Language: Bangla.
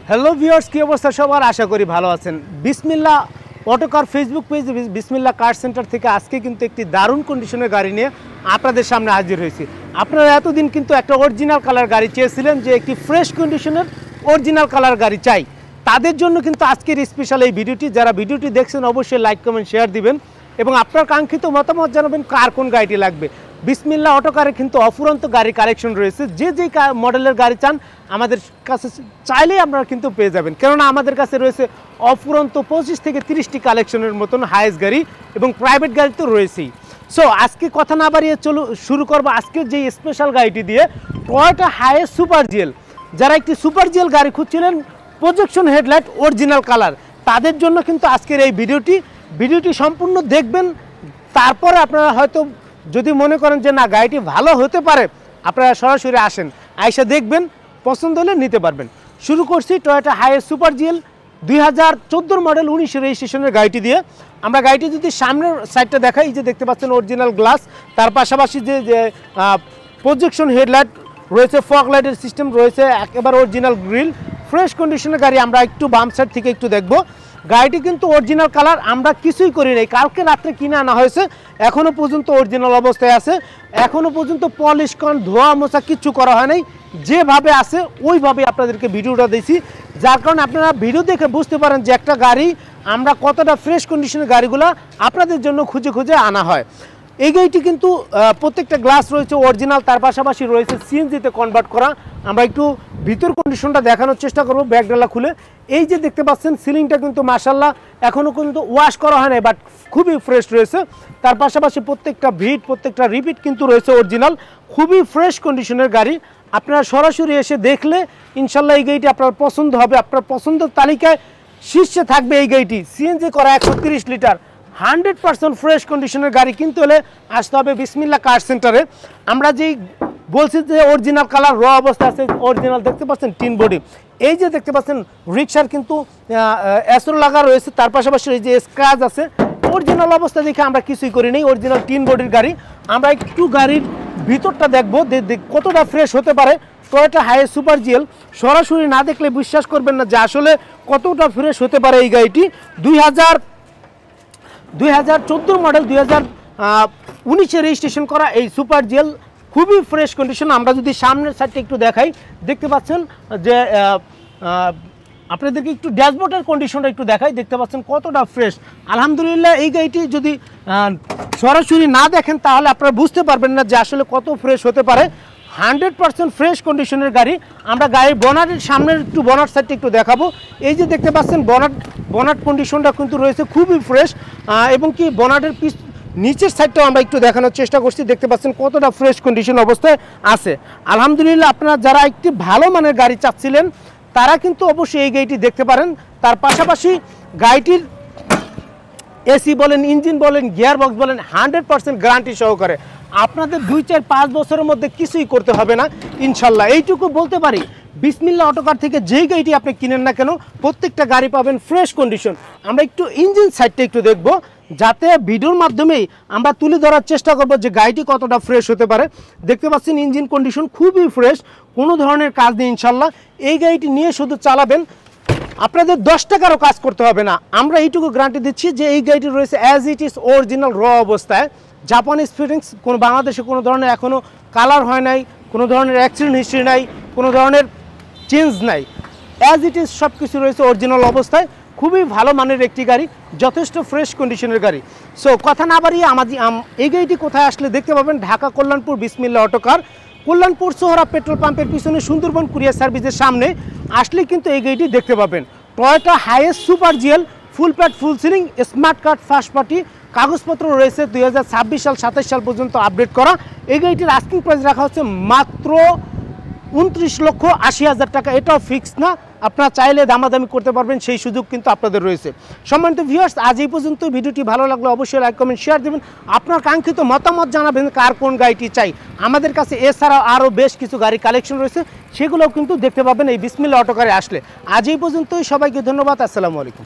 হ্যালো ভিউয়ার্স, কি অবস্থা সবার? আশা করি ভালো আছেন। বিসমিল্লাহ অটোকার ফেসবুক পেজ বিসমিল্লাহ কার সেন্টার থেকে আজকে কিন্তু একটি দারুণ কন্ডিশনের গাড়ি নিয়ে আপনাদের সামনে হাজির হয়েছি। আপনারা এতদিন কিন্তু একটা অরিজিনাল কালার গাড়ি চেয়েছিলেন, যে একটি ফ্রেশ কন্ডিশনের অরিজিনাল কালার গাড়ি চাই। তাদের জন্য কিন্তু আজকের স্পেশাল এই ভিডিওটি। যারা ভিডিওটি দেখছেন অবশ্যই লাইক কমেন্ট শেয়ার দিবেন এবং আপনার কাঙ্ক্ষিত মতামত জানাবেন কার কোন গাড়িটি লাগবে। বিসমিল্লাহ অটোকারে কিন্তু অফুরন্ত গাড়ি কালেকশন রয়েছে। যে মডেলের গাড়ি চান আমাদের কাছে চাইলেই আপনারা কিন্তু পেয়ে যাবেন, কেননা আমাদের কাছে রয়েছে অফুরন্ত 25 থেকে 30টি কালেকশনের মতন হাইয়েস্ট গাড়ি এবং প্রাইভেট গাড়ি তো রয়েছেই। সো আজকে কথা না বাড়িয়ে শুরু করবো আজকের যে স্পেশাল গাড়িটি দিয়ে, টয়োটা হাইয়েস্ট সুপার জিএল। যারা একটি সুপার জিএল গাড়ি খুঁজছিলেন প্রজেকশন হেডলাইট অরিজিনাল কালার, তাদের জন্য কিন্তু আজকের এই ভিডিওটি সম্পূর্ণ দেখবেন। তারপরে আপনারা হয়তো যদি মনে করেন যে না গাড়িটি ভালো হতে পারে, আপনারা সরাসরি আসেন, আইসা দেখবেন, পছন্দ হলে নিতে পারবেন। শুরু করছি Toyota highest super GL 2014 model 19 রেজিস্ট্রেশনের গাড়িটি দিয়ে। আমরা গাড়িটি যদি সামনের সাইডটা দেখাই, যে দেখতে পাচ্ছেন অরিজিনাল গ্লাস, তার পাশাপাশি যে প্রজেকশন হেডলাইট রয়েছে, ফগ লাইটের সিস্টেম রয়েছে, একেবারে অরিজিনাল গ্রিল, ফ্রেশ কন্ডিশনের গাড়ি। আমরা একটু বাম সাইড থেকে একটু দেখব। গাড়িটি কিন্তু অরিজিনাল কালার, আমরা কিছুই করি নাই, কালকে রাত্রে কিনে আনা হয়েছে, এখনও পর্যন্ত অরিজিনাল অবস্থায় আছে। এখনও পর্যন্ত পলিশ কন ধোয়া মোছা কিচ্ছু করা হয় নাই, যেভাবে আছে ওইভাবে আপনাদেরকে ভিডিওটা দিয়েছি, যার কারণে আপনারা ভিডিও দেখে বুঝতে পারেন যে একটা গাড়ি আমরা কতটা ফ্রেশ কন্ডিশনের গাড়িগুলো আপনাদের জন্য খুঁজে খুঁজে আনা হয়। এই গাড়িটি কিন্তু প্রত্যেকটা গ্লাস রয়েছে অরিজিনাল, তার পাশাপাশি রয়েছে সিএনজিতে কনভার্ট করা। আমরা একটু ভিতর কন্ডিশনটা দেখানোর চেষ্টা করব ব্যাকডালা খুলে। এই যে দেখতে পাচ্ছেন সিলিংটা কিন্তু মাশাআল্লাহ এখনও কিন্তু ওয়াশ করা হয় নাই, বাট খুবই ফ্রেশ রয়েছে। তার পাশাপাশি প্রত্যেকটা প্রত্যেকটা রিপিট কিন্তু রয়েছে অরিজিনাল, খুবই ফ্রেশ কন্ডিশনের গাড়ি। আপনারা সরাসরি এসে দেখলে ইনশাল্লাহ এই গাড়িটি আপনার পছন্দ হবে, আপনার পছন্দের তালিকায় শীর্ষে থাকবে এই গাড়িটি। সিএনজি করা 130 লিটার 100% ফ্রেশ কন্ডিশনের গাড়ি কিনতে হলে আসতে হবে বিসমিল্লাহ কার সেন্টারে। আমরা যেই বলছি যে অরিজিনাল কালার র অবস্থা আছে, অরিজিনাল দেখতে পাচ্ছেন টিন বডি। এই যে দেখতে পাচ্ছেন রিক্সার কিন্তু অ্যাসোর লাগা রয়েছে, তার পাশাপাশি এই যে স্ক্র্যাচ আছে। অরিজিনাল অবস্থা দেখে আমরা কিছুই করি নাই, অরিজিনাল টিন বডির গাড়ি। আমরা একটু গাড়ির ভিতরটা দেখবো কতটা ফ্রেশ হতে পারে টয়োটা হাইয়েস্ট সুপার জিএল। সরাসরি না দেখলে বিশ্বাস করবেন না যে আসলে কতটা ফ্রেশ হতে পারে এই গাড়িটি। 2014 মডেল 2019 রেজিস্ট্রেশন করা এই সুপার জিএল খুবই ফ্রেশ কন্ডিশন। আমরা যদি সামনের সাইডটা একটু দেখাই, দেখতে পাচ্ছেন যে আপনাদেরকে একটু ড্যাশবোর্ডের কন্ডিশনটা একটু দেখাই, দেখতে পাচ্ছেন কতটা ফ্রেশ। আলহামদুলিল্লাহ এই গাড়িটি যদি সরাসরি না দেখেন তাহলে আপনারা বুঝতে পারবেন না যে আসলে কত ফ্রেশ হতে পারে। 100% ফ্রেশ কন্ডিশনের গাড়ি। আমরা গাড়ির বনাটের সামনের একটু বনাট সাইডটা একটু দেখাবো। এই যে দেখতে পাচ্ছেন বনাট কন্ডিশনটা কিন্তু রয়েছে খুবই ফ্রেশ, এবং কি বনাটের নিচের সাইডটাও আমরা একটু দেখানোর চেষ্টা করছি, দেখতে পাচ্ছেন কতটা ফ্রেশ কন্ডিশন অবস্থায় আছে। আলহামদুলিল্লাহ আপনারা যারা একটি ভালো মানের গাড়ি চাচ্ছিলেন তারা কিন্তু অবশ্যই এই গাড়িটি দেখতে পারেন। তার পাশাপাশি গাড়িটির এসি বলেন, ইঞ্জিন বলেন, গিয়ার বক্স বলেন 100% গ্যারান্টি সহকারে। আপনাদের 2-4-5 বছরের মধ্যে কিছুই করতে হবে না ইনশাল্লাহ। এইটুকু বলতে পারি, বিসমিল্লাহ অটোকার থেকে যেই গাড়িটি আপনি কিনেন না কেন প্রত্যেকটা গাড়ি পাবেন ফ্রেশ কন্ডিশন। আমরা একটু ইঞ্জিন সাইডটা একটু দেখব, যাতে ভিডিওর মাধ্যমেই আমরা তুলে ধরার চেষ্টা করব যে গাড়িটি কতটা ফ্রেশ হতে পারে। দেখতে পাচ্ছেন ইঞ্জিন কন্ডিশন খুবই ফ্রেশ, কোনো ধরনের কাজ নেই ইনশাল্লাহ। এই গাড়িটি নিয়ে শুধু চালাবেন, আপনাদের 10 টাকারও কাজ করতে হবে না। আমরা এইটুকু গ্যারান্টি দিচ্ছি যে এই গাড়িটি রয়েছে অ্যাজ ইট ইজ অরিজিনাল র অবস্থায়। জাপানিজ ফিটিংস, কোনো বাংলাদেশে কোনো ধরনের এখনও কালার হয় নাই, কোনো ধরনের অ্যাক্সিডেন্ট হিস্ট্রি নাই, কোনো ধরনের চেঞ্জ নাই, অ্যাজ ইট ইজ সব কিছু রয়েছে অরিজিনাল অবস্থায়। খুবই ভালো মানের একটি গাড়ি, যথেষ্ট ফ্রেশ কন্ডিশনের গাড়ি। সো কথা না বাড়িয়ে এই গাড়িটি কোথায় আসলে দেখতে পাবেন, ঢাকা কল্যাণপুর বিসমিল্লাহ অটোকার, কল্যাণপুর সোহরা পেট্রোল পাম্পের পিছনে সুন্দরবন কুরিয়ার সার্ভিসের সামনে আসলে কিন্তু এই গাড়িটি দেখতে পাবেন। টয়োটা হাইয়েস্ট সুপার জিএল, ফুল pad full ceiling, smart card, first party, কাগজপত্র রয়েছে 2026 সাল 27 সাল পর্যন্ত আপডেট করা। এই গাড়িটির আস্কিং প্রাইস রাখা হচ্ছে মাত্র 29,80,000 টাকা। এটাও ফিক্স না, আপনারা চাইলে দামাদামি করতে পারবেন, সেই সুযোগ কিন্তু আপনাদের রয়েছে। সম্মানিত ভিউয়ার্স, আজ এই পর্যন্ত। ভিডিওটি ভালো লাগলে অবশ্যই লাইক কমেন্ট শেয়ার দেবেন, আপনার কাঙ্ক্ষিত মতামত জানাবেন কার কোন গাড়িটি চাই। আমাদের কাছে এছাড়াও আরও বেশ কিছু গাড়ি কালেকশন রয়েছে, সেগুলোও কিন্তু দেখতে পাবেন এই বিসমিল্লাহ অটোকারে আসলে। আজ এই পর্যন্তই, সবাইকে ধন্যবাদ, আসসালামু আলাইকুম।